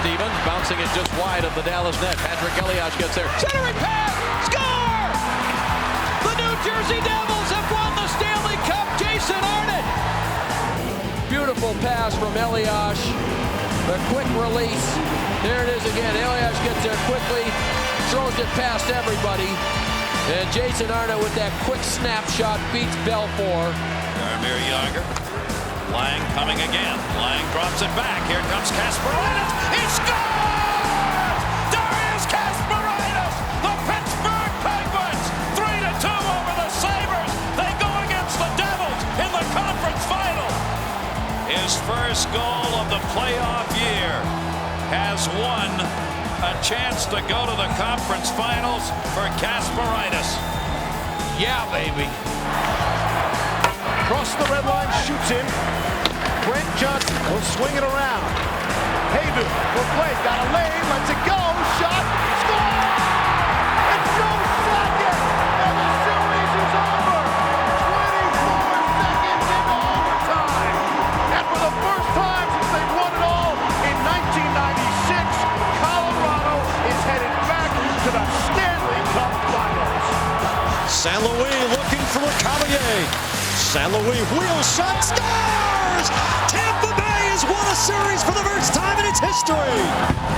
Stevens, bouncing it just wide of the Dallas net. Patrick Elias gets there. Centering pass! Score! The New Jersey Devils have won the Stanley Cup. Jason Arnott! Beautiful pass from Elias. The quick release. There it is again. Elias gets there quickly, throws it past everybody. And Jason Arnott with that quick snapshot beats Belfour. Jaromir Jagr. Lang coming again. Lang drops it back. Here comes Kasparaitis. He scores! Darius Kasparaitis! The Pittsburgh Penguins! 3-2 over the Sabres. They go against the Devils in the conference final. His first goal of the playoff year has won a chance to go to the conference finals for Kasparaitis. Yeah, baby. Across the red line, shoots in. Brent Johnson will swing it around. Haydu will play, got a lane, lets it go, shot, score! It's Joe Sakic, and the series is over. 24 seconds into overtime. And for the first time since they've won it all in 1996, Colorado is headed back to the Stanley Cup Finals. St. Louis looking for a Cavalier. St. Louis wheel shot, scores! Tampa Bay has won a series for the first time in its history.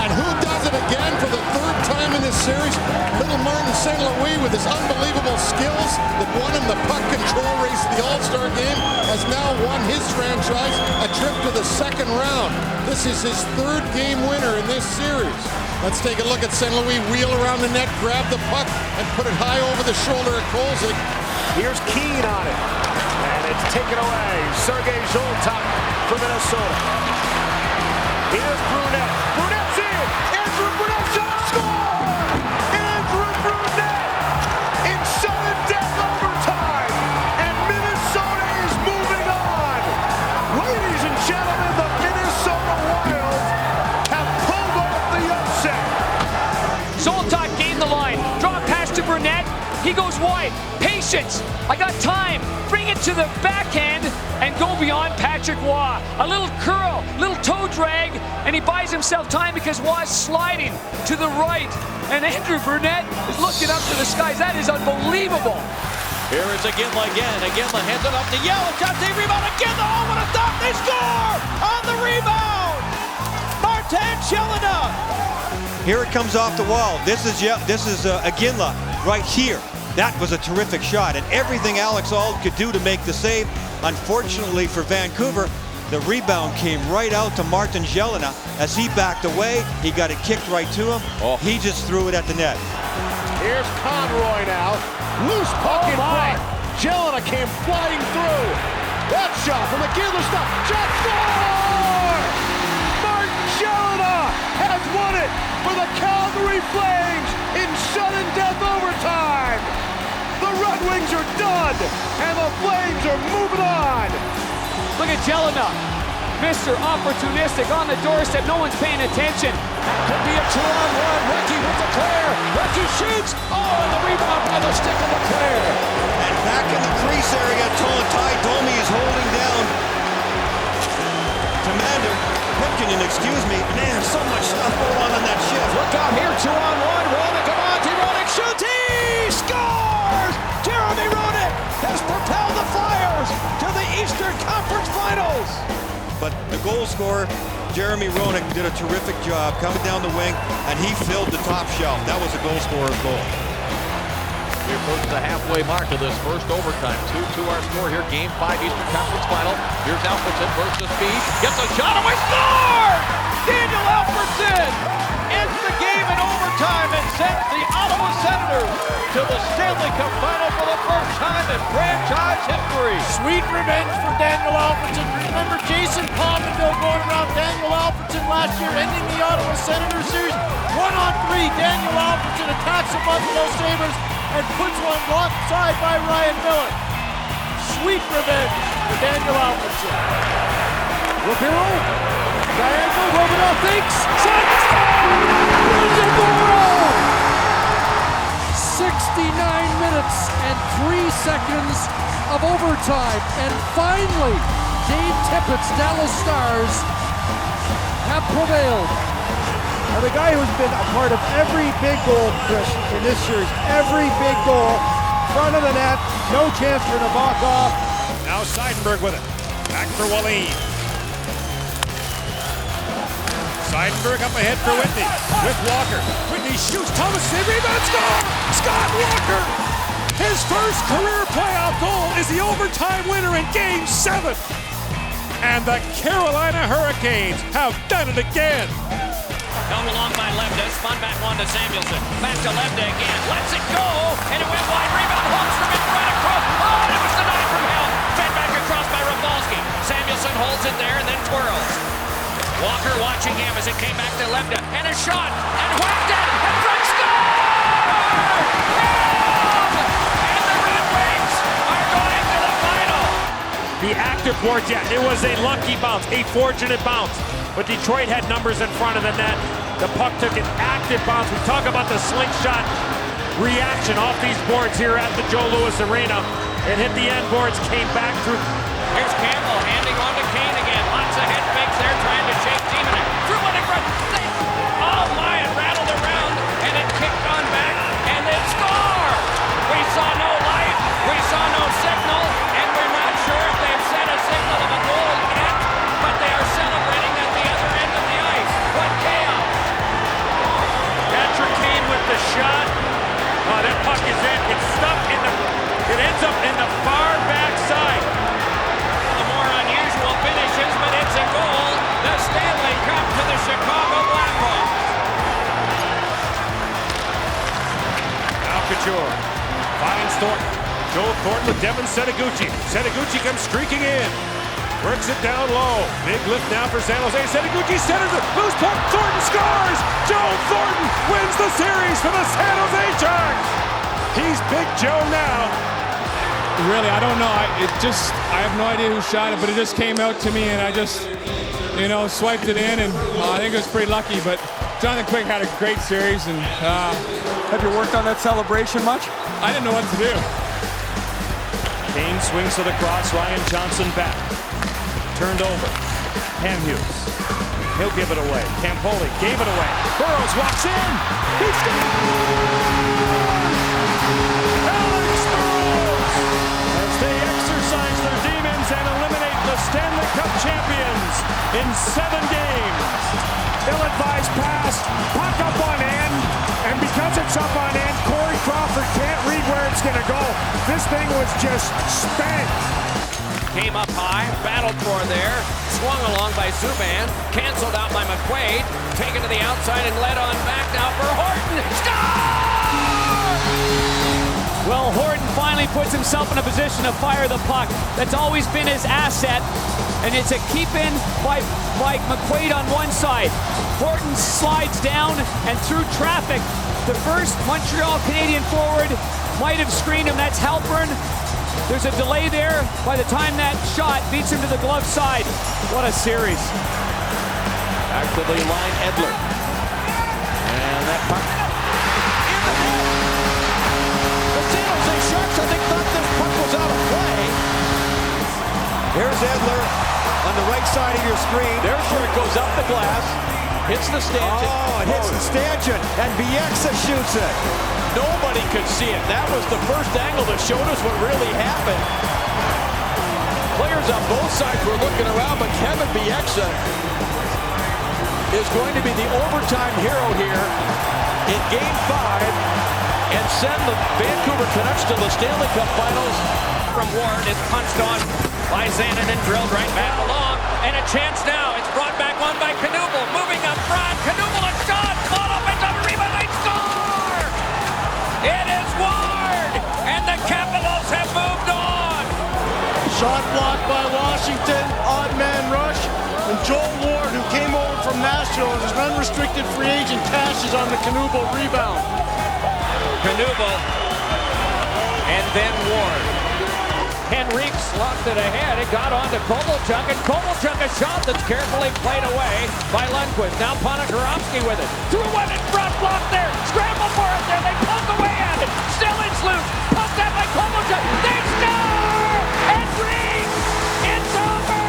And who does it again for the third time in this series? Little Martin St. Louis with his unbelievable skills that won him the puck control race of the All-Star game has now won his franchise a trip to the second round. This is his third game winner in this series. Let's take a look at St. Louis wheel around the net, grab the puck, and put it high over the shoulder of Kolzig. Here's Keane on it. And it's taken away. Sergei Zoltak for Minnesota. Here's Brunette. Brunette's in. Andrew Brunette shot, score! Andrew Brunette in sudden death overtime. And Minnesota is moving on. Ladies and gentlemen, the Minnesota Wild have pulled off the upset. Zoltak gained the line. Draw pass to Brunette. He goes wide. Patience. I got time. Bring it to the backhand and go beyond Patrick Waugh. A little curl, little toe drag, and he buys himself time because Waugh's sliding to the right. And Andrew Brunette is looking up to the skies. That is unbelievable. Here is Iginla again. Iginla hands it up to Yell. Johnson rebound. Iginla. Oh, what a stop. They score on the rebound. Martin Chelina. Here it comes off the wall. This is Iginla right here. That was a terrific shot, and everything Alex Auld could do to make the save. Unfortunately for Vancouver, the rebound came right out to Martin Jelena. As he backed away, he got it kicked right to him. He just threw it at the net. Here's Conroy now. Loose puck in front. Jelena came flying through. That shot from Iginla stop. Shot score! Martin Jelena has won it for the Calgary Flames in sudden death overtime. The Red Wings are done, and the Flames are moving on. Look at Jelena. Mr. Opportunistic on the doorstep. No one's paying attention. Could be a 2-on-1. Recchi with the clear. Recchi shoots. Oh, and the rebound by the stick of the clear. And back in the crease area, Ty Domi is holding down Commander Pipkinen, excuse me. Man, so much stuff going on that shift. Look out here, 2-on-1. Roenick, Amonte Roenick shoots. He scores! Jeremy Roenick has propelled the Flyers to the Eastern Conference Finals. But the goal scorer, Jeremy Roenick, did a terrific job coming down the wing, and he filled the top shelf. That was a goal scorer's goal. We approach the halfway mark of this first overtime. 2-2 our score here. Game 5 Eastern Conference Final. Here's Alfredsson versus speed. Gets a shot away. Score! Daniel Alfredsson ends the game in overtime and sends the Ottawa Senators to the Stanley Cup Final for the first time in franchise history. Sweet revenge for Daniel Alfredsson. Remember Jason Pominville going around Daniel Alfredsson last year, ending the Ottawa Senators series. 1-on-3, Daniel Alfredsson attacks the Buffalo Sabres and puts one blocked side by Ryan Miller. Sweet revenge for Daniel Alfredsson. Rapiro, triangle, Romanov thinks, shots! Rosenborough! 69 minutes and 3 seconds of overtime, and finally, Dave Tippett's Dallas Stars have prevailed. Now the guy who's been a part of every big goal, Chris, in this series, every big goal, front of the net, no chance for Nabokov. Now Seidenberg with it. Back for Wallin. Seidenberg up ahead for Whitney. With Walker. Whitney shoots. Thomas rebound. Score! Scott Walker! His first career playoff goal is the overtime winner in Game 7. And the Carolina Hurricanes have done it again. Held along by Lebda, spun back one to Samuelsson. Back to Lebda again, lets it go, and it went wide. Rebound, Holmstrom in front across. Oh, and it was denied from Hell. Fed back across by Rafalski. Samuelsson holds it there and then twirls. Walker watching him as it came back to Lebda, and a shot, and whacked it, and Frank scores! And the Red Wings are going to the final. The active board, yeah, it was a lucky bounce, a fortunate bounce. But Detroit had numbers in front of the net. The puck took an active bounce. We talk about the slingshot reaction off these boards here at the Joe Louis Arena. It hit the end boards, came back through. Here's Campbell handing on to Kane again. Lots of head fakes there, trying to shake Timonek. Through one in front. Oh my, it rattled around, and it kicked on back, and it scored! We saw no light, we saw no signal, and we're not sure if they've set a signal of a goal yet, but they are celebrating at the other end of the ice. What chaos! Patrick Kane with the shot. Oh, that puck is in. It's stuck in the... It ends up in the far back side. The more unusual finishes, but it's a goal. The Stanley Cup to the Chicago Blackhawks. Now Couture finds Thornton. Joe Thornton with Devin Setoguchi. Setoguchi comes streaking in. Works it down low. Big lift now for San Jose. Setoguchi centers it. Loose puck. Thornton scores! Joe Thornton wins the series for the San Jose Sharks. He's Big Joe now. Really, I don't know. I have no idea who shot it, but it just came out to me, and I just, swiped it in, and I think it was pretty lucky. But Jonathan Quick had a great series, and Have you worked on that celebration much? I didn't know what to do. Kane swings to the cross. Ryan Johnson back. Turned over. Hamhuis. He'll give it away. Campoli gave it away. Burrows walks in. He scores! Alex Burrows! As they exercise their demons and eliminate the Stanley Cup champions in 7 games. Ill-advised pass, puck up on end, and because it's up on end, Corey Crawford can't read where it's going to go. This thing was just spanked. Came up high, battled for there, swung along by Subban, canceled out by McQuaid, taken to the outside and led on back now for Horton. Score! Well, Horton finally puts himself in a position to fire the puck. That's always been his asset, and it's a keep-in by McQuaid on one side. Horton slides down, and through traffic, the first Montreal Canadian forward might have screened him. That's Halpern. There's a delay there. By the time that shot beats him to the glove side. What a series. Back to the line, Edler. And that puck in the net. The San Jose Sharks, I think, thought this puck was out of play. Here's Edler on the right side of your screen. There's where it goes up the glass, hits the stanchion. Oh, it hits the stanchion, and Bieksa shoots it. Nobody could see it. That was the first angle that showed us what really happened. Players on both sides were looking around, but Kevin Bieksa is going to be the overtime hero here in Game 5 and send the Vancouver Canucks to the Stanley Cup Finals. From Ward, it's punched on by Zanin and drilled right back along. And a chance now. It's brought back on by Knuble. Moving up front. Knuble a shot. Ball up and double rebound. They score! It is Ward! And the Capitals have moved on! Shot blocked by Washington, odd man rush, and Joel Ward, who came over from Nashville as an unrestricted free agent, cashes on the Knuble rebound. Knuble and then Ward. Henrique locked it ahead. It got on to Kovalchuk, and Kovalchuk a shot that's carefully played away by Lundqvist. Now Ponikarovsky with it. Threw one in front, blocked there. Scramble for it there. They poke away at it. Still it's loose. Pumped out by Kovalchuk. They score! Henrique! It's over!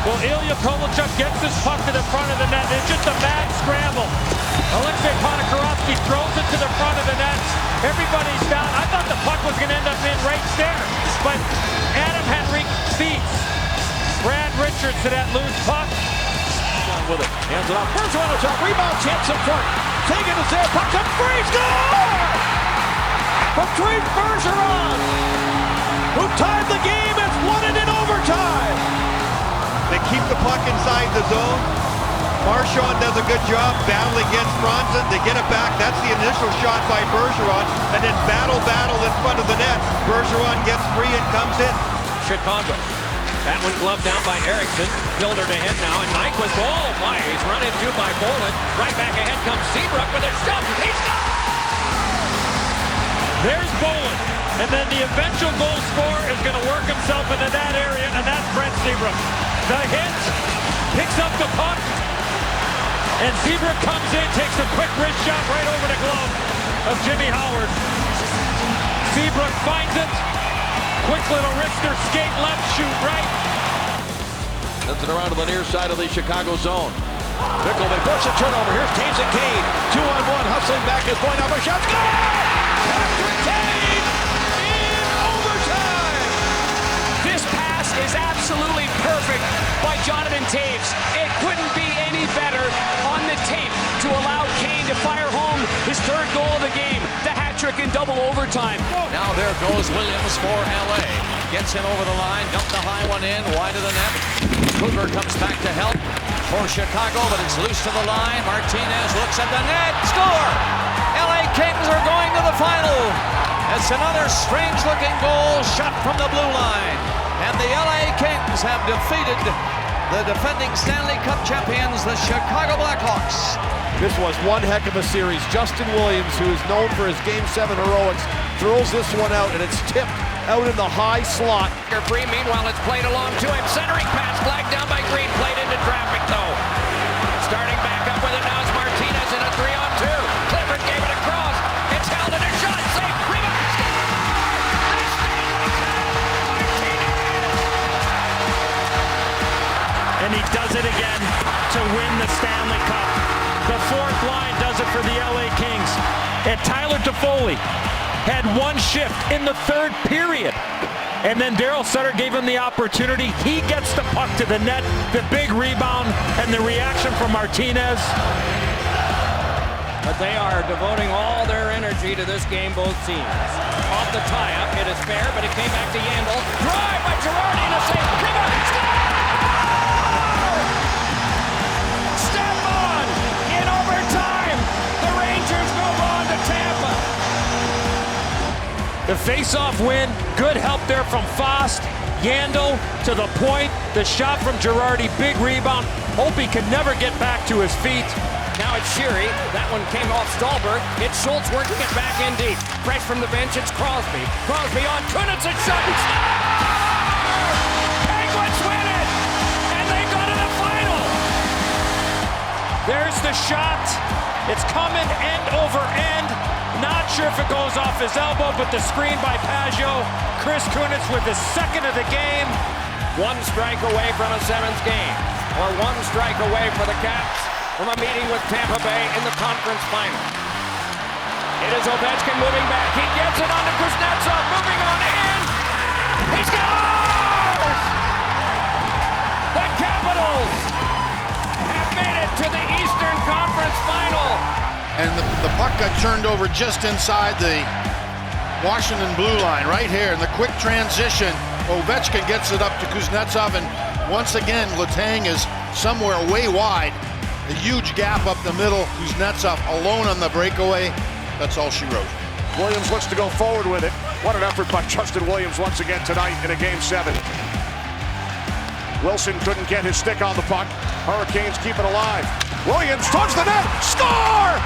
Well, Ilya Kovalchuk gets this puck to the front of the net. It's just a mad scramble. Alexei Ponikarovsky throws it to the front of the net. Everybody's down. I thought the puck was going to end up in right there, but Adam Henrique beats Brad Richards to that loose puck. With it, hands it off. Bergeron on top, rebound, chance in front. Taking is there, puck up free, score! Patrice Bergeron, who tied the game, has won it in overtime. They keep the puck inside the zone. Marchand does a good job battling against Franzen. They get it back. That's the initial shot by Bergeron. And then battle in front of the net. Bergeron gets free and comes in. Chicago. That one gloved down by Eriksson. Gilder to hit now, and Nyquist, oh my, he's run into by Bolin. Right back ahead comes Seabrook with a shot. He's got. There's Bolin, and then the eventual goal scorer is going to work himself into that area, and that's Brent Seabrook. The hit, picks up the puck, and Seabrook comes in, takes a quick wrist shot right over the glove of Jimmy Howard. Seabrook finds it. Quick little wrister skate left, shoot right. Sends it around to the near side of the Chicago zone. Bickle, they force a turnover. Here's Taves and Kane. 2-on-1, hustling back is going up a shot. Score! Patrick Kane in overtime! This pass is absolutely perfect by Jonathan Taves. It couldn't be any better on the tape to allow Kane to fire home his third goal of the game. The hat trick in double overtime. Now there goes Williams for LA. Gets in over the line, dumped the high one in, wide of the net. Cougar comes back to help for Chicago, but it's loose to the line. Martinez looks at the net, score! LA Kings are going to the final. It's another strange-looking goal shot from the blue line. And the LA Kings have defeated the defending Stanley Cup champions, the Chicago Blackhawks. This was one heck of a series. Justin Williams, who is known for his Game 7 heroics, throws this one out, and it's tipped out in the high slot. Free, meanwhile, it's played along to him. Centering pass, flagged down by Green, played into traffic, though. Starting back up with it now is Martinez in a 3-on-2. Clifford gave it across. It's held in a shot, safe, rebound, And he does it again to win the Stanley Cup. The fourth line does it for the LA Kings. And Tyler Toffoli had one shift in the third period. And then Daryl Sutter gave him the opportunity. He gets the puck to the net, the big rebound, and the reaction from Martinez. But they are devoting all their energy to this game, both teams. Off the tie-up, it is fair, but it came back to Yandel. Drive by Girardi and a save. Rebound, step on in overtime. The Rangers move on to Tampa. The face-off win, good help there from Fost. Yandel to the point, the shot from Girardi, big rebound. Hope he can never get back to his feet. Now it's Sheary. That one came off Stallberg. It's Schultz working it back in deep. Fresh from the bench, it's Crosby. Crosby on Kunitz and shot. Penguins win it! And they go to the final! There's the shot. It's coming end over end. Not sure if it goes off his elbow, but the screen by Pajot. Chris Kunitz with his second of the game. One strike away from a seventh game. Or one strike away for the Caps from a meeting with Tampa Bay in the conference final. It is Ovechkin moving back. He gets it on to Kuznetsov, moving on in. He scores! The Capitals have made it to the Eastern Conference final. And the puck got turned over just inside the Washington blue line, right here. In the quick transition, Ovechkin gets it up to Kuznetsov, and once again, Letang is somewhere way wide. A huge gap up the middle. Kuznetsov alone on the breakaway. That's all she wrote. Williams looks to go forward with it. What an effort by Justin Williams once again tonight in a Game 7. Wilson couldn't get his stick on the puck. Hurricanes keep it alive. Williams towards the net. Score!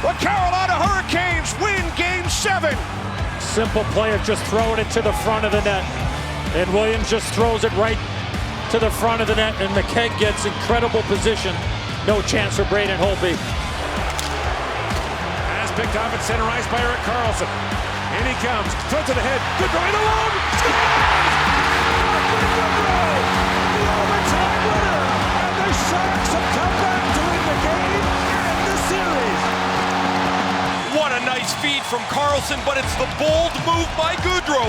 The Carolina Hurricanes win Game 7. Simple play of just throwing it to the front of the net. And Williams just throws it right to the front of the net, and McKegg gets incredible position. No chance for Braden Holtby. Pass picked off at center ice by Erik Karlsson. In he comes. Throw to the head. Good right alone. The overtime winner. Carlson, but it's the bold move by Gaudreau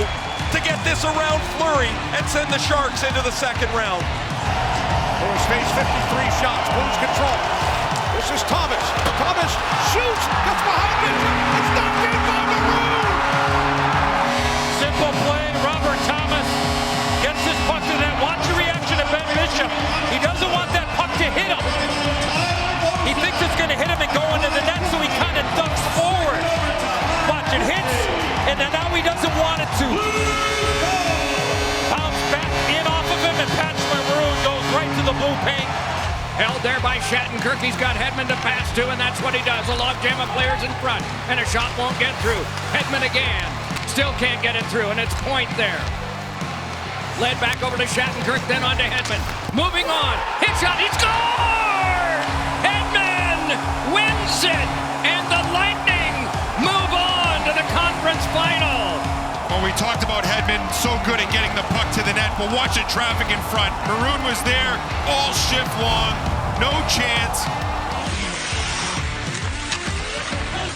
to get this around Fleury and send the Sharks into the second round. Blues face 53 shots. Blues control. This is Thomas. Thomas shoots. Gets behind Bishop. It's knocked in by Maroon. Simple play. Robert Thomas gets his puck to net. Watch the reaction of Ben Bishop. He doesn't want that puck to hit him. He thinks it's going to hit him and go into the net, so he kind of ducks forward. Watch, it hits, and then now he doesn't want it to. Bounce back in off of him, and Patrick Maroon goes right to the blue paint. Held there by Shattenkirk. He's got Hedman to pass to, and that's what he does. A logjam of players in front, and a shot won't get through. Hedman again. Still can't get it through, and it's Point there. Led back over to Shattenkirk, then on to Hedman. Moving on. Hit shot. He scored! Hedman wins it, and the Lightning move on to the conference final. Well, we talked about Hedman so good at getting the puck to the net, but watch the traffic in front. Maroon was there all shift long. No chance.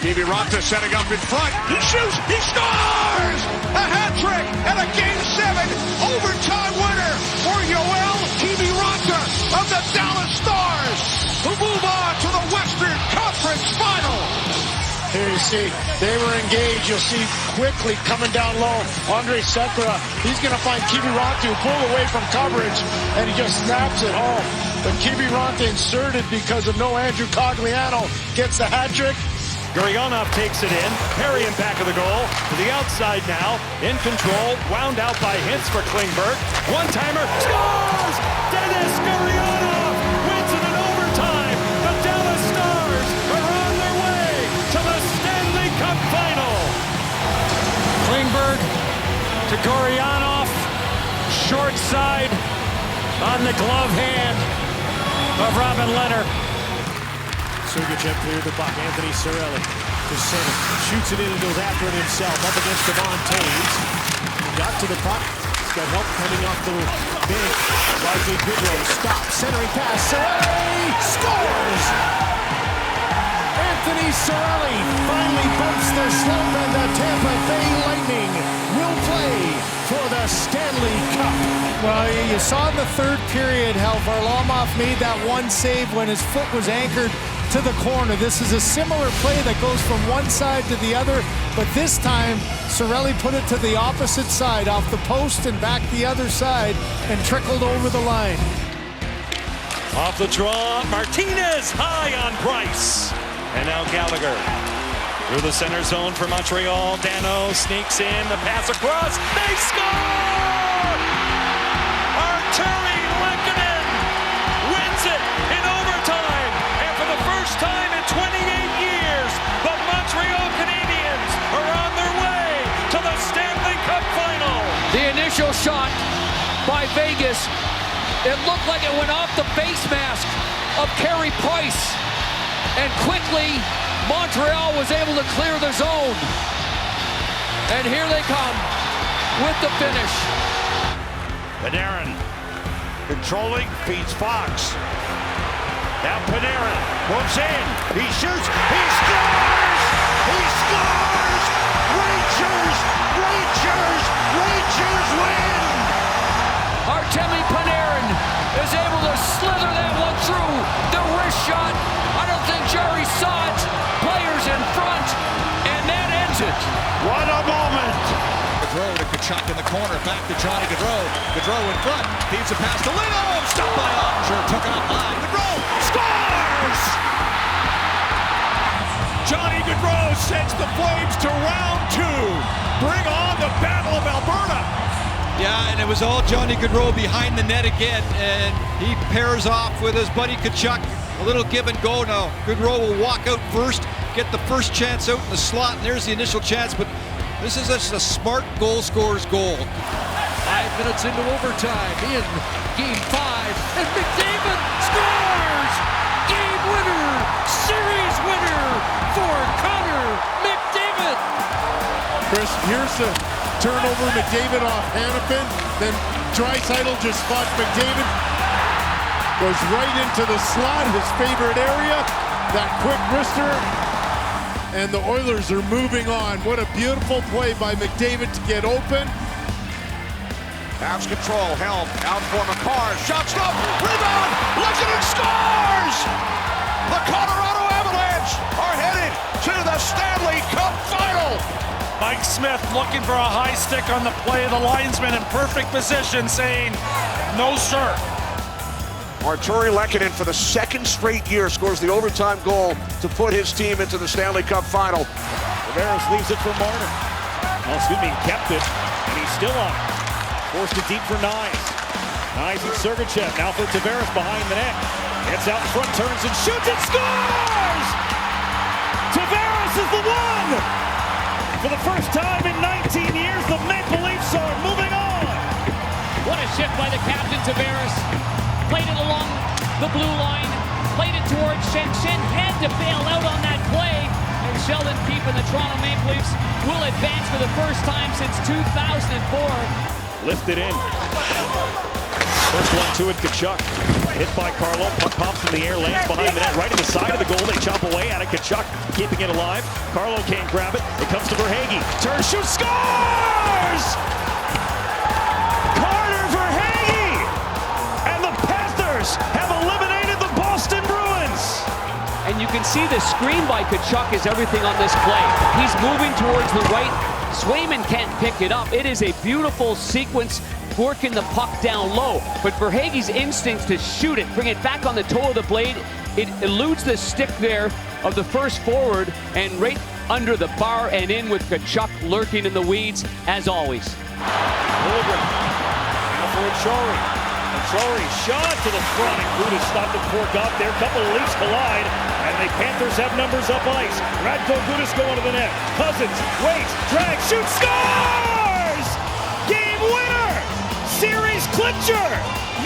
Kiviranta setting up in front. He shoots. He scores! A hat trick and a Game 7 overtime winner for Yoel Kiviranta of the Dallas Stars, who move on to the Western Conference Final. Here you see, they were engaged. You'll see quickly coming down low. Andre Sekera, he's going to find Kiviranta, pulled away from coverage, and he just snaps it home. But Kiviranta inserted because of no Andrew Cogliano, gets the hat trick. Gurianov takes it in. Perry in back of the goal. To the outside now. In control. Wound out by Hintz for Klingberg. One-timer. Scores! Dennis Gurianov wins it in overtime. The Dallas Stars are on their way to the Stanley Cup Final. Klingberg to Gurianov. Short side on the glove hand of Robin Lehner. Sergachev cleared the puck. Anthony Cirelli to center. Shoots it in and goes after it himself. Up against Devon Toews. Got to the puck. He's got help coming off the bench. Largely Gaudreau stops. Centering pass. Cirelli scores! Anthony Cirelli finally bumps the slope, and the Tampa Bay Lightning will play for the Stanley Cup. Well, you saw in the third period how Varlamov made that one save when his foot was anchored to the corner. This is a similar play that goes from one side to the other, but this time Cirelli put it to the opposite side, off the post and back the other side, and trickled over the line. Off the draw, Martinez high on Price. And now Gallagher through the center zone for Montreal. Dano sneaks in, the pass across, they score! Arturi Lehkonen wins it in overtime, and for the first time in 28 years, the Montreal Canadiens are on their way to the Stanley Cup Final. The initial shot by Vegas, it looked like it went off the face mask of Carey Price. And quickly, Montreal was able to clear the zone. And here they come with the finish. Panarin controlling, feeds Fox. Now Panarin moves in. He shoots. He scores! He scores! Rangers! Rangers! Rangers win! Artemi Panarin is able to slither that one through. The wrist shot. I don't think Jerry saw it. Players in front, and that ends it. What a moment! Gaudreau to Tkachuk in the corner, back to Johnny Gaudreau. Gaudreau in front, feeds a pass to Lino. Stopped by Ottinger, took it up high. Gaudreau scores! Johnny Gaudreau sends the Flames to round 2. Bring on the Battle of Alberta. Yeah, and it was all Johnny Gaudreau behind the net again, and he pairs off with his buddy Tkachuk. A little give and go now. Gaudreau will walk out first, get the first chance out in the slot, and there's the initial chance, but this is just a smart goal scorer's goal. 5 minutes into overtime in Game 5, and McDavid scores! Game winner! Series winner for Connor McDavid! Chris, here's the turnover. McDavid off Hannafin. Then Draisaitl just spots McDavid. Goes right into the slot, his favorite area. That quick wrister. and the Oilers are moving on. What a beautiful play by McDavid to get open. Avs control, Helm out for McCarr, shot stop, rebound, Lehkonen scores! The Colorado Avalanche are headed to the Stanley Cup Final! Mike Smith looking for a high stick on the play of the linesman in perfect position, saying, no sir. Artturi Lehkonen for the second straight year scores the overtime goal to put his team into the Stanley Cup Final. Tavares leaves it for Marner. Kept it, and he's still on it. Forced it deep for Nyes. Nyes and Sergachev, now for Tavares behind the net. Gets out in front, turns and shoots and scores! Tavares is the one! For the first time in 19 years, the Maple Leafs are moving on! What a shift by the captain, Tavares. Played it along the blue line, played it towards Shen. Shen had to bail out on that play, and Sheldon Keefe and the Toronto Maple Leafs will advance for the first time since 2004. Lifted in. First one to it, Tkachuk. Hit by Carlo, puck pops in the air, lands behind the net, right at the side of the goal. They chop away at it, Tkachuk keeping it alive. Carlo can't grab it. It comes to Verhaeghe. Turns, shoots, scores! Carter Verhaeghe! And the Panthers have eliminated the Boston Bruins! And you can see the screen by Tkachuk is everything on this play. He's moving towards the right. Swayman can't pick it up. It is a beautiful sequence working the puck down low. But Verhaeghe's instincts to shoot it, bring it back on the toe of the blade, it eludes the stick there of the first forward and right under the bar and in with Tkachuk lurking in the weeds as always. Liljegren, now for Acciari. Acciari shot to the front and Gudas stopped it before it got there. Couple of Leafs collide. And the Panthers have numbers up ice. Radko Gudas going to the net. Cousins waits, drags, shoots, scores! Game winner! Series clincher!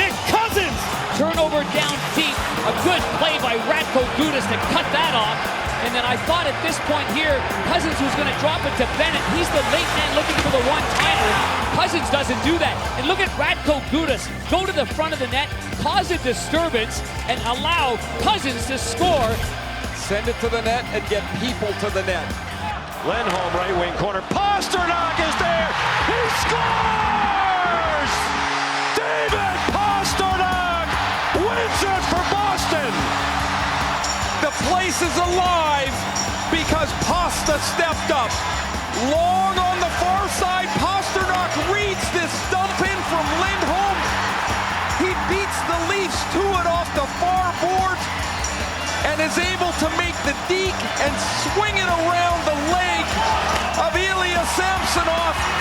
Nick Cousins! Turnover down deep. A good play by Radko Gudas to cut that off. And then I thought at this point here, Cousins was going to drop it to Bennett. He's the late man looking for the one-timer. Cousins doesn't do that. And look at Radko Gudas go to the front of the net, cause a disturbance, and allow Cousins to score. Send it to the net and get people to the net. Lindholm, right wing corner. Pasternak is there. He scores! David Pasternak wins it for Boston. The place is alive because Pasta stepped up. Long on the far side, Pasternak reads this dump in from Lindholm. He beats the Leafs to it off the far boards and is able to make the deke and swing it around the leg of Ilya Samsonov.